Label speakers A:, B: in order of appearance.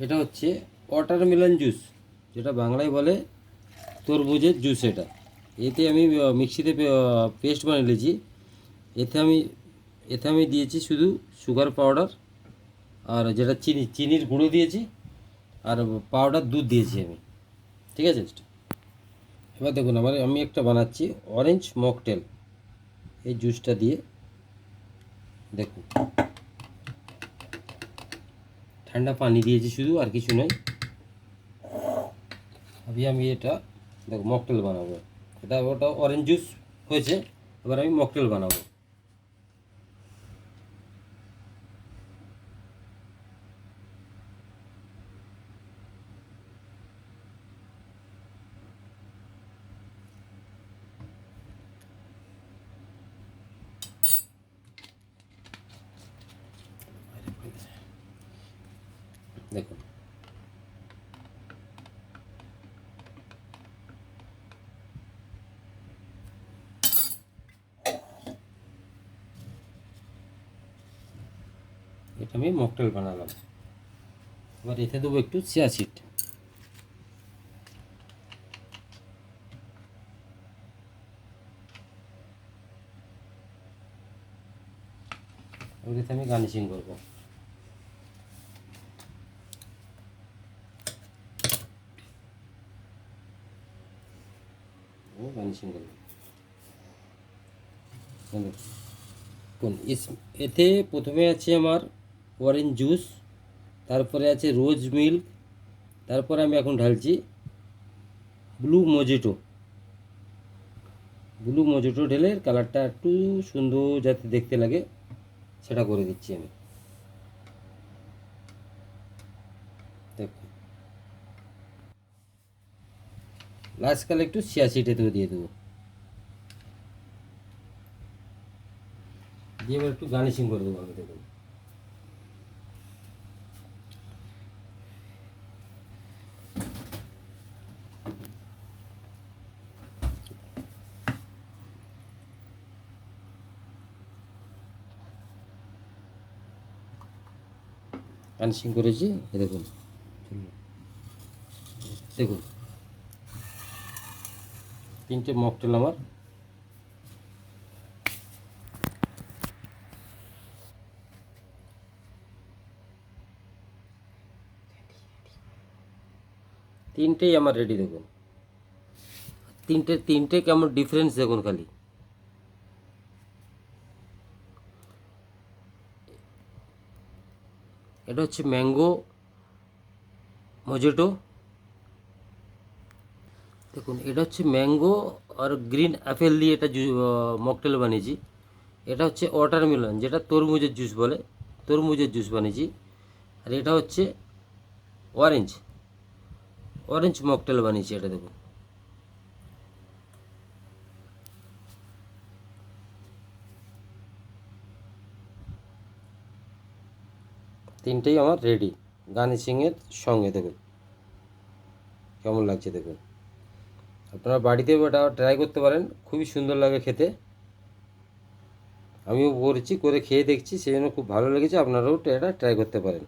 A: এটা হচ্ছে watermelon juice, যেটা বাংলায় বলে তরমুজের জুস। এতে আমি মিক্সিতে পেস্ট বানিয়ে নিয়েছি। এতে আমি এতে আমি দিয়েছি শুধু সুগার পাউডার, আর যেটা চিনির গুঁড়ো দিয়েছি, আর পাউডার দুধ দিয়েছি আমি। ঠিক আছে, এবার দেখুন আমি একটা বানাচ্ছি অরেঞ্জ মকটেল। এই জুসটা দিয়ে দেখুন, ঠান্ডা পানি দিয়েছি শুধু, আর কিছু নয়। আমি এটা দেখো মকটেল বানাবো। ওটা অরেঞ্জ জুস হয়েছে, এবার আমি মকটেল বানাবো। দেখুন, এটা আমি মকটেল বানালাম। এবার এতে দেবো একটু চিয়া সিড। এবার এতে আমি গার্নিশিং করবো। গার্নিশিং করবো কোন এতে প্রথমে আছে আমার অরেঞ্জ জুস, তারপরে আছে রোজ মিল্ক, তারপরে আমি এখন ঢালছি ব্লু মজিটো। ব্লু মজিটো ঢেলে কালারটা একটু সুন্দর যাতে দেখতে লাগে সেটা করে দিচ্ছি আমি। দেখুন, লাস্ট কালে একটু চিয়া সিড এতেও দিয়ে দেবো, দিয়ে এবার একটু গার্নিশিং করে দেবো আমি। দেখুন, গার্নিশিং করেছি। দেখুন, দেখুন, তিনটে মকটেল আমার তিনটেই আমার রেডি। দেখুন, তিনটে কেমন ডিফারেন্স দেখুন খালি। এটা হচ্ছে ম্যাঙ্গো মজিটো। দেখুন, এটা হচ্ছে ম্যাঙ্গো আর গ্রিন অ্যাপেল দিয়ে এটা মকটেল বানিয়েছি। এটা হচ্ছে ওয়াটারমেলন, যেটা তরমুজের জুস বলে, তরমুজের জুস বানিয়েছি। আর এটা হচ্ছে অরেঞ্জ অরেঞ্জ মকটেল বানিয়েছি। এটা দেখুন, তিনটেই আমার রেডি গার্নিশিংয়ের সঙ্গে। দেখুন কেমন লাগছে। দেখুন, আপনারা বাড়িতেও এটা ট্রাই করতে পারেন, খুবই সুন্দর লাগে খেতে। আমিও করেছি, করে খেয়ে দেখছি, সেই জন্য খুব ভালো লেগেছে। আপনারাও এটা ট্রাই করতে পারেন।